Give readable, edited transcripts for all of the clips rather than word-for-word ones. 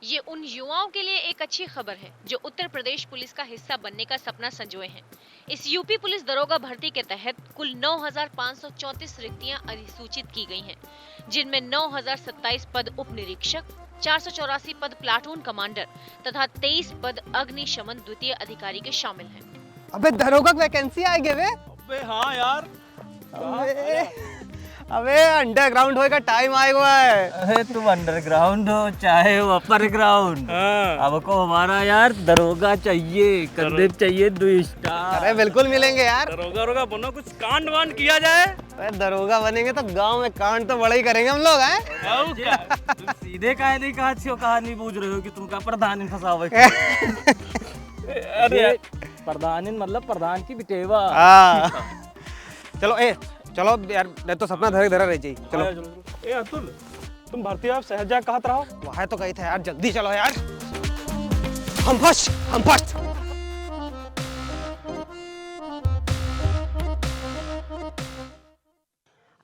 ये उन युवाओं के लिए एक अच्छी खबर है जो उत्तर प्रदेश पुलिस का हिस्सा बनने का सपना संजोए हैं। इस यूपी पुलिस दरोगा भर्ती के तहत कुल 9,534 रिक्तियां अधिसूचित की गई हैं, जिनमें 9,027 पद उप निरीक्षक, 484 पद प्लाटून कमांडर तथा 23 पद अग्निशमन द्वितीय अधिकारी के शामिल हैं। अबे दरोगा वैकेंसी आ गए वे। अबे हाँ यार। अबे अबे अंडरग्राउंड होएगा टाइम आया हुआ है। अरे तुम अंडरग्राउंड हो चाहे वो अपर ग्राउंड, हमको हमारा यार दरोगा चाहिए, कंधे चाहिए 2 स्टार। अरे बिल्कुल मिलेंगे यार। दरोगा बनो, कुछ कांड वांड किया जाए। अरे दरोगा बनेंगे तो गांव में कांड तो बड़ा ही करेंगे हम लोग हैं। तुम सीधे काहे नहीं कहानी पूछ रहे हो कि तुमका प्रधान फंसावे। अरे प्रधान मतलब प्रधान की बिटेवा। चलो चलो यार, मैं तो सपना धरे धरा रह जाई। चलो ए अतुल, तुम भर्ती आप सहजा कहत रहो। वहाँ तो गई था यार, जल्दी चलो यार। हम फर्स्ट।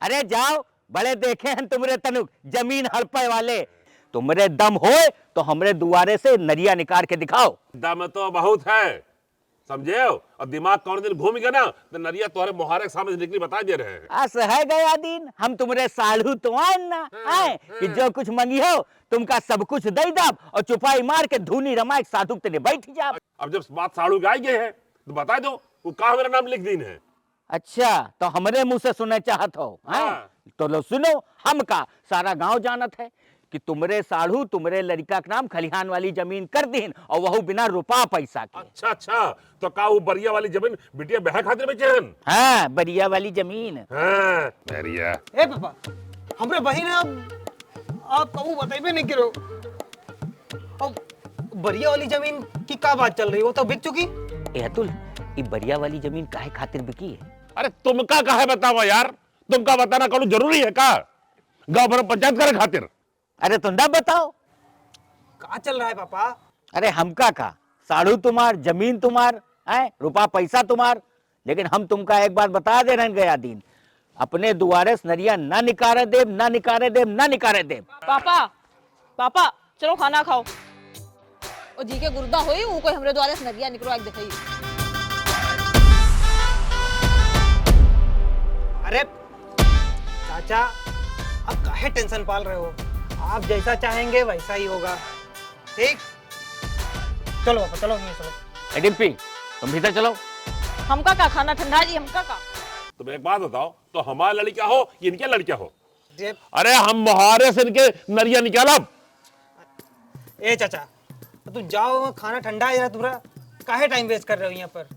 अरे जाओ, बड़े देखे हैं तुमरे तनुक जमीन हड़पे वाले। तुमरे दम हो तो हमरे दुआरे से नरिया निकाल के दिखाओ। दम तो बहुत है, समझे हो? और दिमाग कौन दिन घूम गया ना तो नरिया तुम्हारे मुहारे के सामने से निकली बता दे रहे हैं। अस है गया दिन, हम तुमरे सालू तो ना है कि जो कुछ मंगी हो तुमका सब कुछ दे दब और चुपाई मार के धूनी रमा एक साधु तेरे बैठ जा। अब जब बात साड़ू के आई गए है तो बता दो वो कहा मेरा नाम लिख दीन है। अच्छा तो हमरे मुंह से सुनना चाहत हो? हाँ। तो लो सुनो, हम का सारा गांव जानत है कि तुमरे साढ़ू तुमरे लड़का के नाम खलिहान वाली जमीन कर दीन और वह बिना रुपा पैसा के। अच्छा तो का वो बरिया वाली जमीन बिटिया बह खातिर बेचे हन? हाँ, बरिया वाली जमीन। हाँ, बरिया। ए पापा, हमरे बहिन आप कहूँ बताइए नहीं करो। अब बरिया वाली जमीन की क्या बात चल रही है? वो तो बिक चुकी। ए अतुल, ये बरिया वाली जमीन काहे खातिर बिकी है? अरे तुमका काहे बतावा यार, तुमका बताना कौन जरूरी है का? गाँव भर पंचायत करे खातिर। अरे तुम ना बताओ क्या चल रहा है पापा? अरे हमका का साढ़ू तुम्हार, जमीन तुम्हार है, रुपा पैसा तुम्हार, लेकिन हम तुमका एक बार बता दे रहे गया दिन, अपने दुआरे से नरिया ना निकारे देव। पापा चलो खाना खाओ। और जी के गुर्दा होई वो कोई हमरे द्वारे से नदिया निकलो एक दिखाई। अरे चाचा, अब काहे टेंशन पाल रहे हो? आप जैसा चाहेंगे वैसा ही होगा, ठीक? चलो पापा, चलो नहीं चलो। डिम्पी तुम भीतर चलो। हमका का खाना ठंडा जी, हमका का। तुम एक बात बताओ, तो हमारा लड़का हो ये इनके लड़का हो? जे अरे हम मुहारे से इनके नरिया निकाला। ए चाचा, तुम जाओ, खाना ठंडा है यार। तुम्हारा काहे टाइम वेस्ट कर रहे हो यहाँ पर?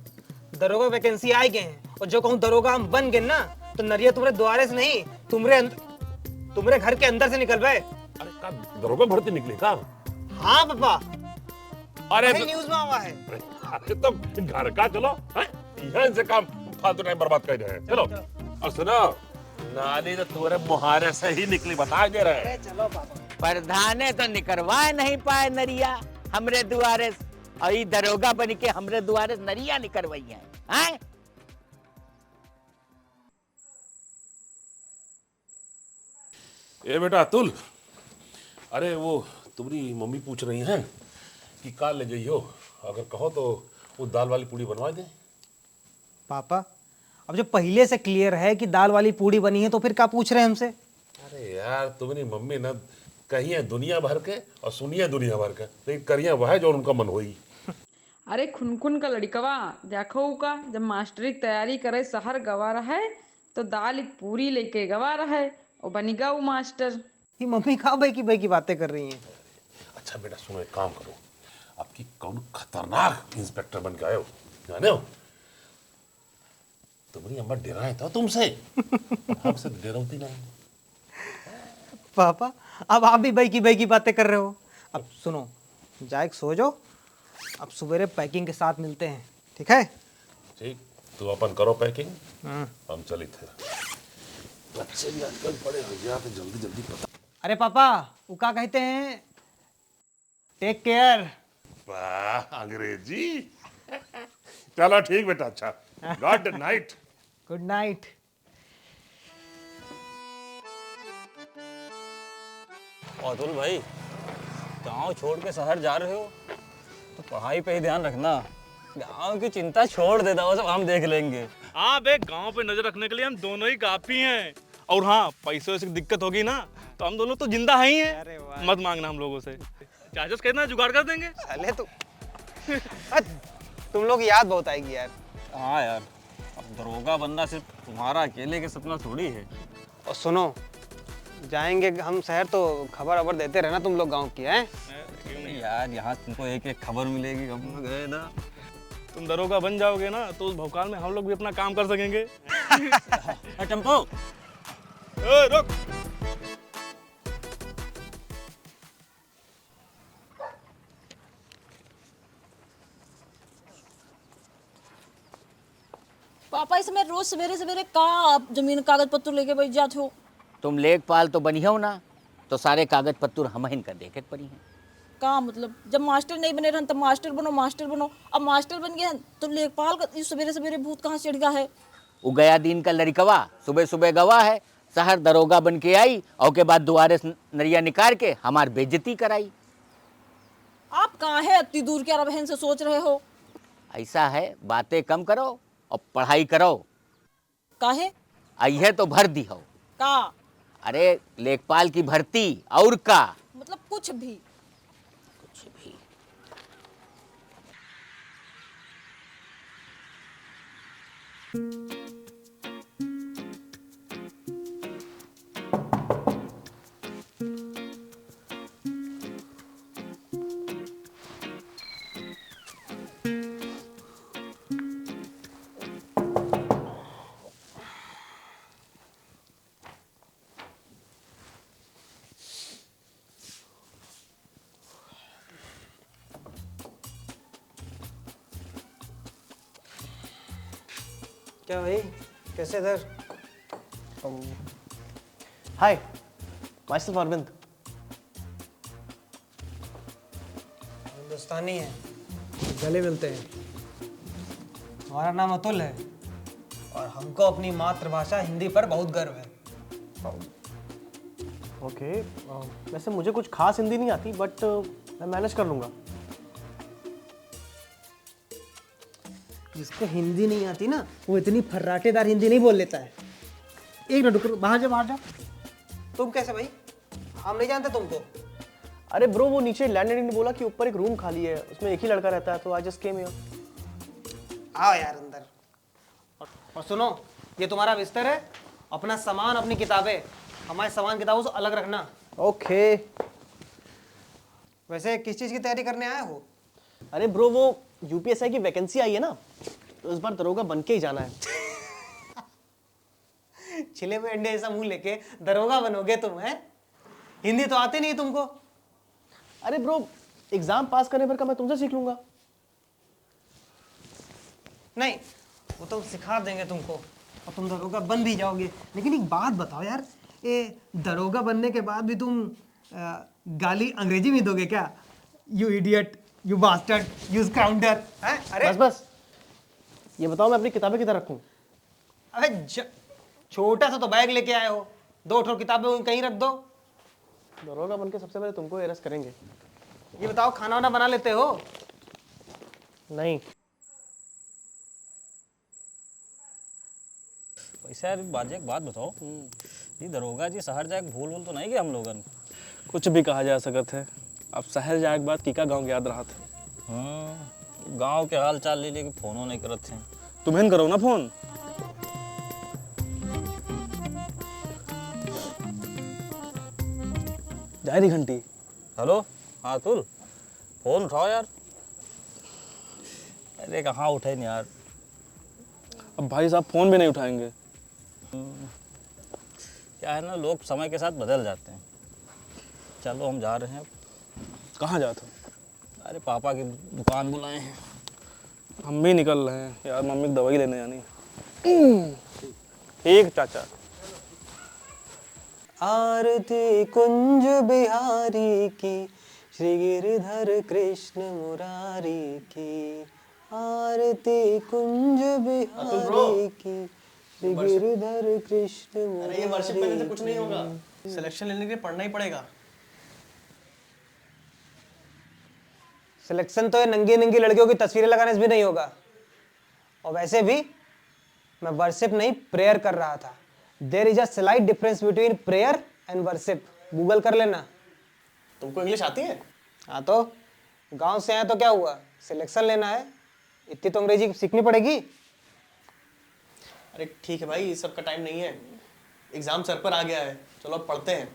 दरोगा वैकेंसी आ गए हैं और जो कहूँ दरोगा हम बन गए ना तो नरिया तुम्हारे द्वारे से नहीं, तुम्हारे घर के अंदर से निकल पाए। अरे का दरोगा भर्ती निकली का? हाँ पापा, अरे न्यूज में आवा है। अरे तो घर का चलो, यहाँ से काम फालतू टाइम बर्बाद कर रहे हैं। चलो और सुनो, नाली तो तुम्हारे मुहारे से ही निकली बता दे रहे हैं। चलो पापा। प्रधाने तो निकलवा नहीं पाए नरिया हमरे दुआरे से, और ये दरोगा बन के हमरे दुआरे से नरिया निकलवाई है। ए बेटा अतुल, अरे वो तुम्हारी मम्मी पूछ रही हैं कि काल ले जाइयो, अगर कहो तो वो दाल वाली पूड़ी बनवा दे। पापा, अब जो पहले से क्लियर है कि दाल वाली पूड़ी बनी है तो फिर क्या पूछ रहे हैं हमसे? अरे यार तुम्हारी मम्मी ना कही है दुनिया भर के और सुनिए दुनिया भर के, लेकिन करिए वह है जो उनका मन होई। अरे खुनखुन का लड़कवा देखो का जब मास्टरी की तैयारी करे शहर गवा रहा है तो दाल पूरी लेके गवा रहा है और बनेगा वो मास्टर। ये मम्मी कहाँ भाई की बातें कर रही हैं? अच्छा बेटा सुनो, एक काम करो, आपकी कौन खतरनाक इंस्पेक्टर बन के आए हो, जाने हो? तुम्हारी अम्मा डराए था तुमसे, हमसे डरती नहीं। पापा, अब आप भी भाई की बातें कर रहे हो। अब सुनो, जाए सो जाओ, अब सवेरे पैकिंग के साथ मिलते हैं, ठीक है? ठीक, तो अपन करो पैकिंग, हम चले थे। बच्चे भी आजकल बड़े हो गया तो जल्दी जल्दी पता। अरे पापा, वो क्या कहते हैं? Take care. वाह अंग्रेजी। चलो ठीक बेटा, अच्छा, good night. Good night. Atul भाई, गांव छोड़ के शहर जा रहे हो तो पढ़ाई पे ही ध्यान रखना। गांव की चिंता छोड़ देता वो सब हम देख लेंगे। हाँ बे, गांव पे नजर रखने के लिए हम दोनों ही काफी हैं। और हाँ, पैसों से दिक्कत होगी ना तो हम दोनों तो जिंदा हैं ही हैं। मत मांगना हम लोगों से, चार्जेस कहना जुगाड़ कर देंगे। साले तुम लोग याद बहुत आएगी यार। हाँ यार, अब दरोगा बनना सिर्फ तुम्हारा अकेले के सपना थोड़ी है। और सुनो, जाएंगे हम शहर तो खबर देते रहना तुम लोग गांव की हैं। यार यहाँ तुमको एक एक खबर मिलेगी। हम लोग गए ना, तुम दरोगा बन जाओगे ना तो उस भौकाल में हम लोग भी अपना काम कर सकेंगे। टेम्पो रुक। पापा इसमें रोज सवेरे सवेरे का आप जमीन कागज पत्र लेके बैठ जाते हो? तुम लेखपाल तो बनी हो ना, तो सारे कागज पत्तर हम इनका देखे पड़ी हैं। का मतलब, जब मास्टर नहीं बने रहन तब मास्टर बनो मास्टर बनो, अब मास्टर बन गए हैं तो लेखपाल का सवेरे सवेरे भूत कहाँ से चढ़ गया है? वो गया दिन का लड़कवा सुबह सुबह गवा है, शहर दरोगा बन के आई और के बाद दुआरे से नरिया निकाल के हमार बेइज्जती कराई। आप कहाँ है इतनी दूर के बहन से सोच रहे हो? ऐसा है, बातें कम करो और पढ़ाई करो। काहे? आई है तो भर दी हो। का अरे लेखपाल की भर्ती, और का मतलब कुछ भी? कुछ भी। क्या भाई, कैसे इधर? हाय, माइसेल्फ अरविंद। हिंदुस्तानी है, गले मिलते हैं। हमारा नाम अतुल है और हमको अपनी मातृभाषा हिंदी पर बहुत गर्व है। ओके, वैसे मुझे कुछ खास हिंदी नहीं आती, बट मैं मैनेज कर लूँगा। जिसको हिंदी नहीं आती ना, वो इतनी फर्राटेदार हिंदी नहीं बोल लेता है। एक मिनट रुको, बाहर जा। तुम कैसे भाई? हम नहीं जानते तुमको। अरे ब्रो, वो नीचे लैंडलेडी ने बोला कि ऊपर एक रूम खाली है, उसमें एक ही लड़का रहता है, तो आई जस्ट केम हियर। आओ यार अंदर। और सुनो, ये तुम्हारा बिस्तर है, अपना सामान अपनी किताबें हमारे सामान किताबों से अलग रखना। ओके। वैसे किस चीज़ की तैयारी करने आए हो? अरे ब्रो, वो यूपीएसआई की वैकेंसी आई है ना, तो इस बार दरोगा बन के ही जाना है। छिले में अंडे ऐसा मुंह लेके दरोगा बनोगे तुम? हैं, हिंदी तो आती नहीं तुमको। अरे ब्रो, एग्जाम पास करने पर का मैं तुमसे सीख लूंगा। नहीं, वो तो सिखा देंगे तुमको और तुम दरोगा बन भी जाओगे। लेकिन एक बात बताओ यार, ये दरोगा बनने के बाद भी तुम गाली अंग्रेजी में दोगे क्या? You idiot, you bastard, you scoundrel. अरे बस, ये बताओ मैं अपनी किताबें किधर रखूं? अबे छोटा सा तो बैग लेके आए हो, 2 ठो किताबें कहीं रख दो। दरोगा बन के सबसे पहले तुमको अरेस्ट करेंगे। ये बताओ, खाना वाना बना लेते हो? नहीं। वैसे यार बाजे एक बात बताओ, ये दरोगा जी शहर जाए भूल तो नहीं गए हम लोगन? कुछ भी कहा जा सकत है। अब शहर जाए के बाद कीका गांव के याद रहा था। गांव के हाल चाल ले लेके फोनो नहीं करत थे। तुम्हें करो ना फोन। जाए रही घंटी। हेलो, हाँ अतुल, फोन उठाओ यार। अरे कहाँ उठे नहीं यार। अब भाई साहब फोन भी नहीं उठाएंगे। क्या है ना, लोग समय के साथ बदल जाते हैं। चलो हम जा रहे हैं। कहाँ जाते हो? अरे पापा की दुकान बुलाए हैं। हम भी निकल रहे हैं यार, मम्मी की दवाई लेने जानी। ठीक चाचा। आरती कुंज बिहारी की, श्री गिरधर कृष्ण मुरारी की। आरती कुंज बिहारी की, श्री गिरधर कृष्ण मुरारी। अरे ये वर्षिप करने से कुछ नहीं होगा, सिलेक्शन लेने के लिए पढ़ना ही पड़ेगा। सिलेक्शन तो ये नंगी नंगी लड़कियों की तस्वीरें लगाने से भी नहीं होगा। और वैसे भी मैं वर्शिप नहीं प्रेयर कर रहा था। There is a slight difference between prayer and worship. Google कर लेना। तुमको इंग्लिश आती है? हाँ तो गांव से आया तो क्या हुआ, सिलेक्शन लेना है, इतनी तो अंग्रेजी सीखनी पड़ेगी। अरे ठीक है भाई, इस सब का टाइम नहीं है, एग्जाम सर पर आ गया है, चलो अब पढ़ते हैं।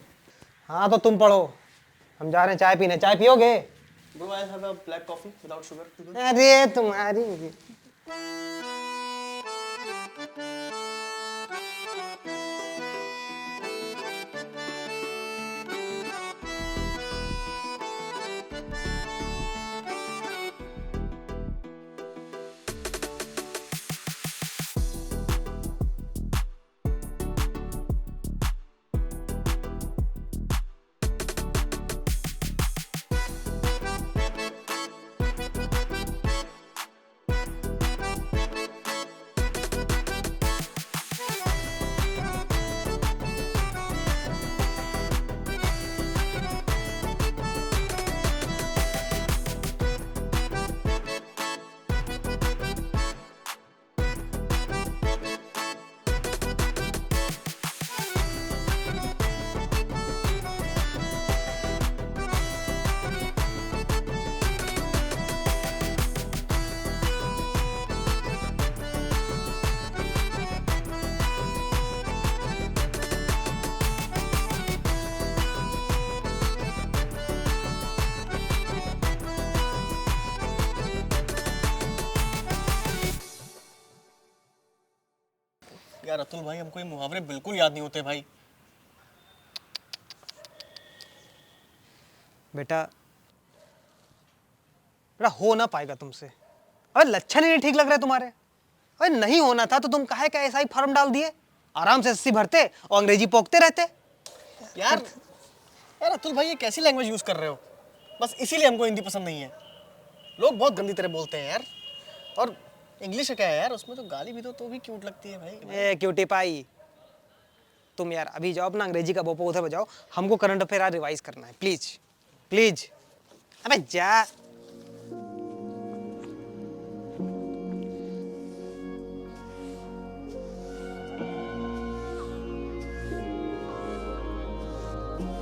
हाँ तो तुम पढ़ो, हम जा रहे हैं चाय पीने। चाय पियोगे? Bro I have a black coffee without sugar. अरे तुम्हारी यार अतुल भाई, हमको ये मुहावरे बिल्कुल याद नहीं होते भाई। बेटा बेटा हो ना पाएगा तुमसे। अरे लक्षण ही नहीं ठीक लग रहे तुम्हारे। अरे नहीं होना था तो तुम काहे का ऐसा ही फॉर्म डाल दिए, आराम से एसएससी भरते और अंग्रेजी पोकते रहते। यार यार अतुल भाई, ये कैसी लैंग्वेज यूज कर रहे हो? बस इसीलिए हमको हिंदी पसंद नहीं है। लोग बहुत गंदी तरह बोलते हैं यार। और इंग्लिश क्या है यार, उसमें तो गाली भी दो तो भी क्यूट लगती है भाई। ए क्यूटी पाई, तुम यार अभी जाओ अपना अंग्रेजी का बोपो उधर बजाओ, हमको करंट अफेयर आज रिवाइज करना है। प्लीज प्लीज अबे जा।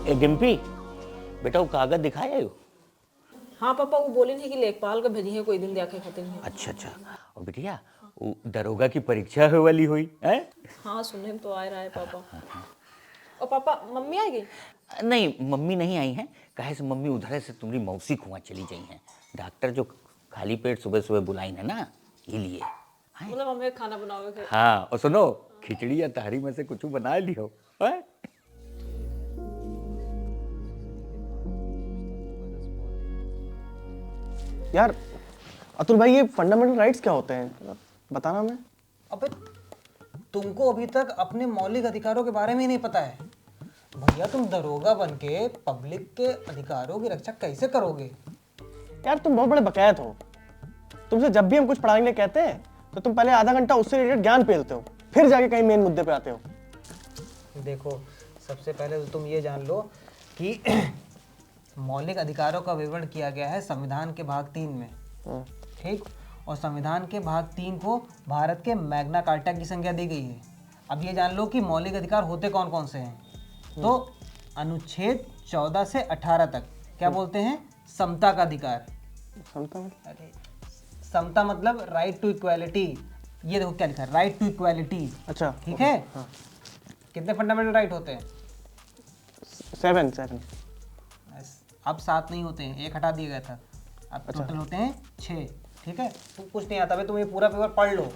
ए गिम्पी, बेटा वो कागज दिखाया हो? हाँ पापा, वो बोले नहीं कि लेखपाल का भेजी है, कोई दिन देखे खातिर नहीं। अच्छा अच्छा। और बिटिया वो दरोगा की परीक्षा होने वाली हुई है? हाँ सुनने में तो आ रहा है पापा। और पापा मम्मी आएगी? नहीं मम्मी नहीं आई हैं, कहे से मम्मी उधर से तुम्हारी मौसी कुआं चली गई हैं। डॉक्टर जो खाली पेट सुबह सुबह बुलाई है ना, ये लिए। मतलब हमें खाना बनाओगे? हाँ और सुनो, खिचड़ी या तहरी में से कुछ बना लियो। यार अतुल भाई, ये फंडामेंटल राइट्स क्या होते हैं, बताना मैं। अबे तुमको अभी तक अपने मौलिक अधिकारों के बारे में ही नहीं पता है। भैया तुम दरोगा बन के पब्लिक के अधिकारों की रक्षा कैसे करोगे? यार तुम बहुत बड़े बकायत हो। तुमसे जब भी हम कुछ पढ़ाने के लिए कहते हैं तो तुम पहले आधा घंटा उससे रिलेटेड ज्ञान पेलते हो, फिर जाके कहीं मेन मुद्दे पे आते हो। देखो सबसे पहले तो तुम ये जान लो कि मौलिक अधिकारों का विवरण किया गया है संविधान के भाग 3 में, ठीक। और संविधान के भाग 3 को भारत के मैग्ना कार्टा की संज्ञा दी गई है। अब ये जान लो कि मौलिक अधिकार होते कौन कौन से हैं। तो अनुच्छेद 14 से 18 तक क्या बोलते हैं? समता का अधिकार। अरे समता मतलब राइट टू इक्वालिटी। ये देखो क्या लिखा है, राइट टू इक्वालिटी। अच्छा ठीक है। कितने फंडामेंटल राइट होते हैं? 7। अब 7 नहीं होते हैं, 1 हटा दिया गया था। अब टोटल होते हैं 6। ठीक है। तुम कुछ नहीं आता भाई, तुम ये पूरा पेपर पढ़ लो।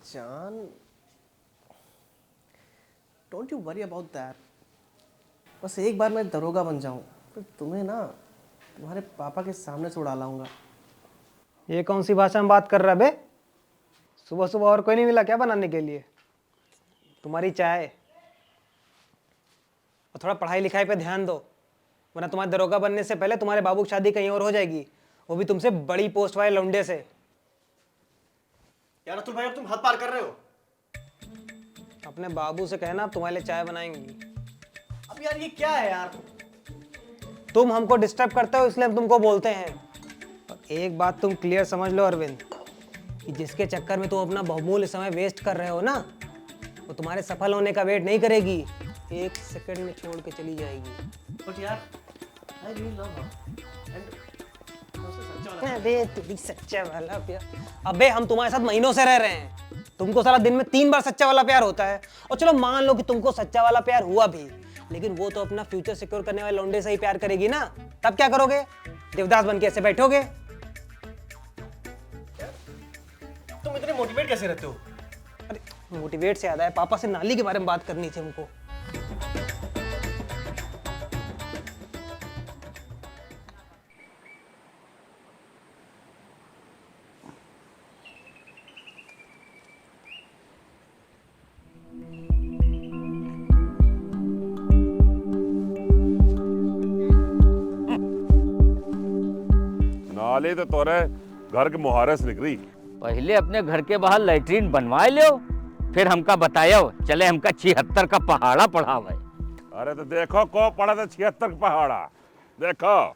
जान, don't you worry about that. बस एक बार मैं दरोगा बन जाऊं, फिर तुम्हें ना तुम्हारे पापा के सामने से उड़ा लाऊंगा। ये कौन सी भाषा में बात कर रहा है बे? सुबह सुबह और कोई नहीं मिला क्या बनाने के लिए? तुम्हारी चाय। और थोड़ा पढ़ाई लिखाई पे ध्यान दो। वरना तुम्हारे दरोगा बनने से पहले तुम्हारे बाबू की शादी कहीं और हो जाएगी, वो भी तुमसे बड़ी पोस्ट वाले लौंडे से। यार अतुल भाई अब तुम हद पार कर रहे हो। अपने बाबू से कहना तुम्हारे लिए चाय बनाएंगी। अब यार ये क्या है यार? तुम हमको डिस्टर्ब करते हो इसलिए हम तुमको बोलते हैं। और एक बात तुम क्लियर समझ लो अरविंद, कि जिसके चक्कर में तुम अपना बहुमूल्य समय वेस्ट कर रहे हो ना, वो तुम्हारे सफल होने का वेट नहीं करेगी, 1 सेकंड में छोड़ के चली जाएगी। बट यार आई रियली लव हर। अरे तेरी सच्चा वाला प्यार। अबे हम तुम्हारे साथ महीनों से रह रहे हैं, तुमको सारा दिन में 3 बार सच्चा वाला प्यार होता है। और चलो मान लो कि तुमको सच्चा वाला प्यार हुआ भी, लेकिन वो तो अपना फ्यूचर सिक्योर करने वाले लौंडे से ही प्यार करेगी ना, तब क्या करोगे? देवदास बन के ऐसे बैठोगे? तुम इतने मोटिवेट कैसे रहते हो? अरे मोटिवेट से याद आया, पापा से नाली के बारे में बात करनी थी हमको। नाली तो तोरे घर के मुहारे से निकली। पहले अपने घर के बाहर लैट्रीन बनवा लो, फिर हमका बतायो, चले हमका 76 का पहाड़ा पढ़ावे। अरे तो देखो को पड़ा था 76 पहाड़ा, देखो।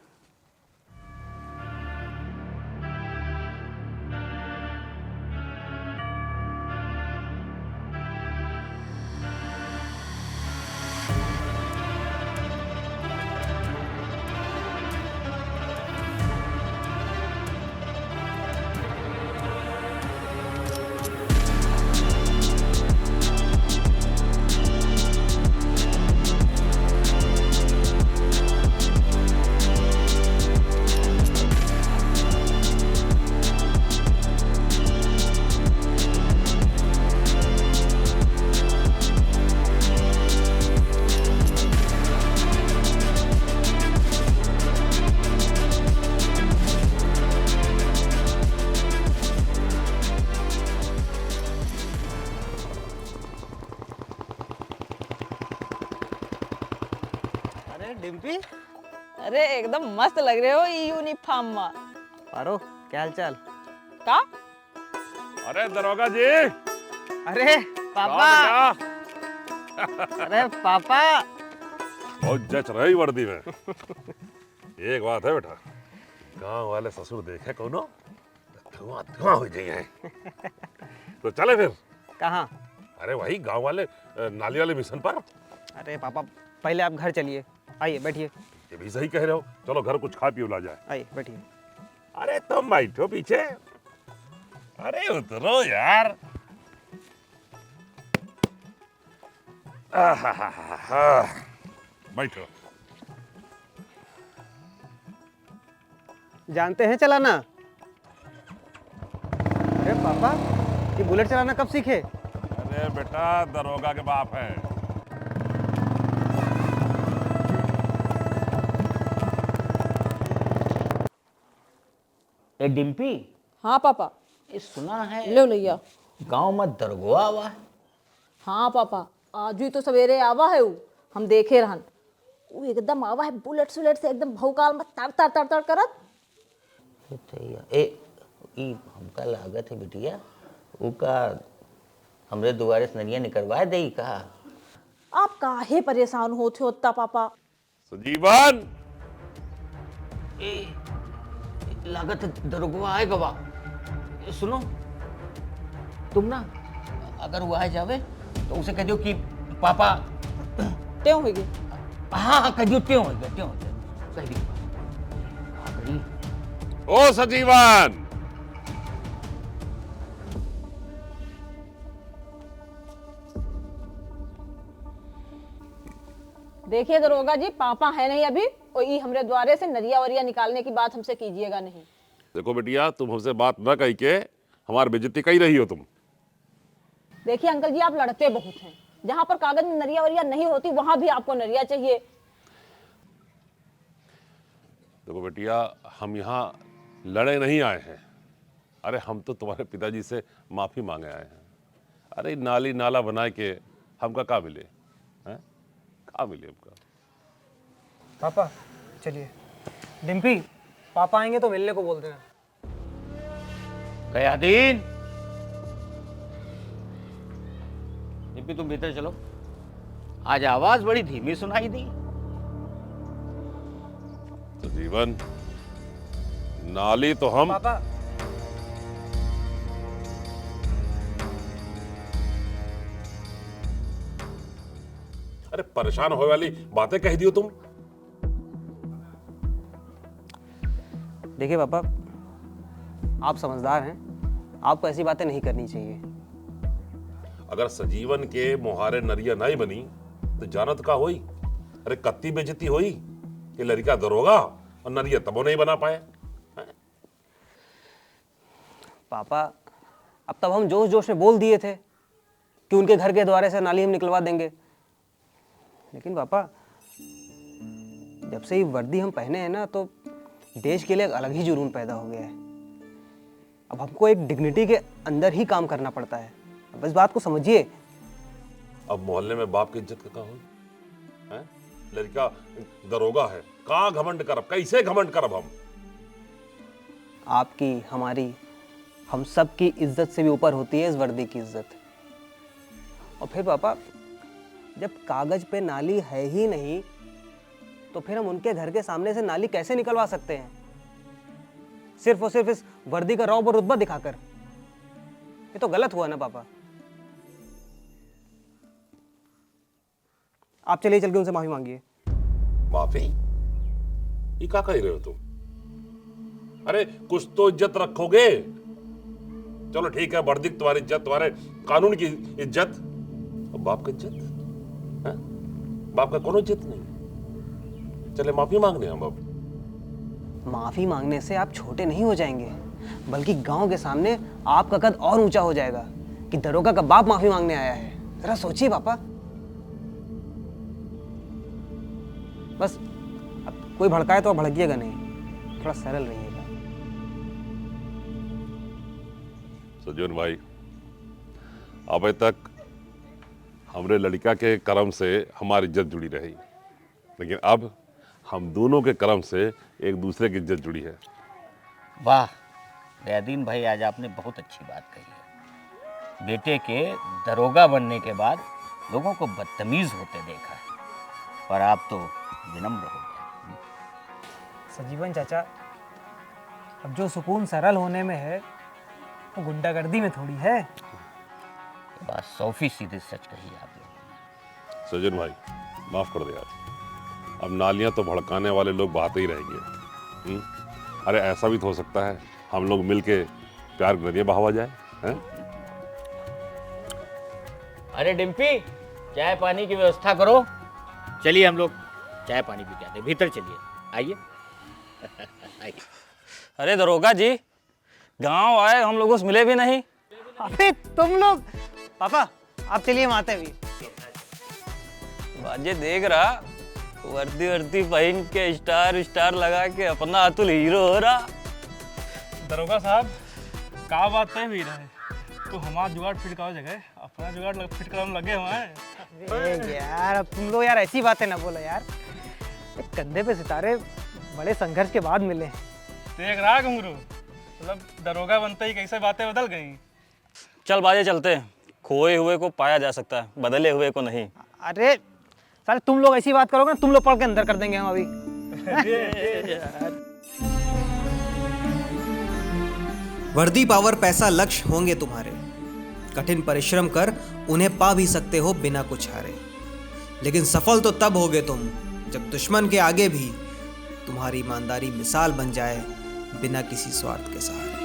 डिम्पी, अरे एकदम मस्त लग रहे हो ये यूनिफॉर्म में। पारो क्या हाल चाल? का? अरे दरोगा जी, अरे पापा, अरे पापा, बहुत जच रही वर्दी में। एक बात है बेटा, गांव वाले ससुर देखे कोनो धुआं धुआं हो जाए। तो चले फिर। कहाँ? अरे वही गांव वाले नाली वाले मिशन पर। अरे पापा पहले आप घर चलिए, आइए बैठिए। ये भी सही कह रहे हो, चलो घर कुछ खा पी ला जाए। आइए बैठिए। अरे तुम बैठो पीछे, अरे उतरो यार। बैठो। जानते हैं चलाना? अरे पापा ये बुलेट चलाना कब सीखे? अरे बेटा दरोगा के बाप है। ए डिम्पी, हाँ पापा। ये सुना है लो लिया। गांव में दरगोआ हुआ है। हाँ पापा, आज ही तो सवेरे आवा है वो, हम देखे रहन। वो एकदम आवा है बुलेट सुलेट से एकदम भौकाल में तर तर तर तर करत। ए ई हमका लागत है बिटिया, उका हमरे दुआरे से नरिया निकलवा दे का। आप काहे परेशान होते हो उतना पापा? सुजीवन, ए लागत है दरोगा आएगा बा। सुनो, तुम ना अगर वो आ जावे तो उसे कह दो कि पापा त्यों होगी। हाँ हाँ कह दो त्यों होगा, त्यों होगा कह दी। ओ सजीवन, देखिए दरोगा जी, पापा है नहीं अभी, और ये हमरे द्वारे से नरिया वरिया निकालने की बात हमसे कीजिएगा नहीं। देखो बेटिया, तुम हमसे बात न कही के हमारी बेइज्जती कही रही हो तुम। देखिए अंकल जी, आप लड़ते बहुत हैं। जहाँ पर कागज में नरिया वरिया नहीं होती वहां भी आपको नरिया चाहिए। देखो बेटिया, हम यहाँ लड़े नहीं आए हैं। अरे हम तो तुम्हारे पिताजी से माफी मांगे आए हैं। अरे नाली नाला बना के हमका का मिले हैं? का मिले हमका? पापा चलिए डिम्पी, पापा आएंगे तो मिलने को बोल देना। गयादीन, डिम्पी तुम भीतर चलो। आज आवाज बड़ी धीमी सुनाई दी। तो जीवन नाली तो हम पापा अरे परेशान होने वाली बातें कह दियो तुम। देखिए पापा, आप समझदार हैं, आपको ऐसी बातें नहीं करनी चाहिए। अगर सजीवन के मुहारे नरिया नहीं बनी तो जानत का होई। अरे कत्ती बेइज्जती होई कि लड़का दरोगा और नरिया तबो नहीं बना पाए। पापा, अब तब हम जोश जोश में बोल दिए थे कि उनके घर के द्वारे से नाली हम निकलवा देंगे, लेकिन पापा जब से ये वर्दी हम पहने हैं ना तो देश के लिए एक अलग ही जुनून पैदा हो गया है। अब हमको एक डिग्निटी के अंदर ही काम करना पड़ता है। अब इस बात को समझिए। अब मोहल्ले में बाप की इज्जत का होई हैं? लड़का दरोगा है, कहाँ घमंड करब, कैसे घमंड करब हम? आपकी, हमारी, हम सब की इज्जत से भी ऊपर होती है इस वर्दी की इज्जत। और फिर पापा, जब कागज पे नाली है ही नहीं तो फिर हम उनके घर के सामने से नाली कैसे निकलवा सकते हैं? सिर्फ और सिर्फ इस वर्दी का रौब और रुतबा दिखाकर। ये तो गलत हुआ ना पापा। आप चलिए, चल के उनसे माफी मांगिए। माफी? ये क्या कह रहे हो तुम? अरे कुछ तो इज्जत रखोगे। चलो ठीक है, वर्दी तुम्हारी इज्जत, तुम्हारे कानून की इज्जत, बाप की इज्जत है? बाप का कोनो इज्जत नहीं। चले माफी मांगने हम। अब माफी मांगने से आप छोटे नहीं हो जाएंगे, बल्कि गांव के सामने आपका कद और ऊंचा हो जाएगा कि दरोगा का बाप माफी मांगने आया है। जरा सोचिए पापा। बस अब कोई भड़काए तो आप भड़किएगा नहीं, थोड़ा सरल रहिएगा। सजन भाई, अबे तक हमरे लड़का के कर्म से हमारी इज्जत जुड़ी रही, लेकिन अब हम दोनों के कर्म से एक दूसरे की इज्जत जुड़ी है। वाह गयादीन भाई, आज आपने बहुत अच्छी बात कही है। बेटे के दरोगा बनने के बाद लोगों को बदतमीज होते देखा है, पर आप तो विनम्र हो गए। सजीवन चाचा, अब जो सुकून सरल होने में है वो गुंडागर्दी में थोड़ी है। बात 100% सच कही आप लोगों ने। सजन भाई माफ कर दे यार, अब नालियां तो भड़काने वाले लोग बहाते ही रहेंगे। अरे ऐसा भी तो हो सकता है हम लोग मिलके प्यार नदियां बहावा जाए हैं? अरे डिम्पी, चाय पानी की व्यवस्था करो। चलिए हम लोग चाय पानी पी के आते हैं। भीतर चलिए, आइए। आइए। अरे दरोगा जी, गांव आए हम लोगों से मिले भी नहीं। अरे तुम लोग, पापा आप चलिए, हम आते हैं अभी। बाजे देख रहा, वर्दी वर्दी पहन के स्टार स्टार लगा के अपना अतुल हीरो हो रहा। दरोगा साहब, का बात तय हुई रहे तो हमारा जुगाड़ फिट का जगह अपना जुगाड़ फिट कराने लगे हुए हैं। अरे यार, अब तुम लोग यार ऐसी बातें ना बोलो यार। एक कंधे पे सितारे बड़े संघर्ष के बाद मिले। देख रहा घुंगरू, मतलब दरोगा बनते ही कैसे बातें बदल गई। चल बाजे चलते हैं, खोए हुए को पाया जा सकता है, बदले हुए को नहीं। अरे साले तुम लोग ऐसी बात करोगे ना, तुम लोग पढ़ के अंदर कर देंगे हम अभी। वर्दी पावर पैसा लक्ष्य होंगे तुम्हारे, कठिन परिश्रम कर उन्हें पा भी सकते हो बिना कुछ हारे, लेकिन सफल तो तब होगे तुम जब दुश्मन के आगे भी तुम्हारी ईमानदारी मिसाल बन जाए बिना किसी स्वार्थ के सहारे।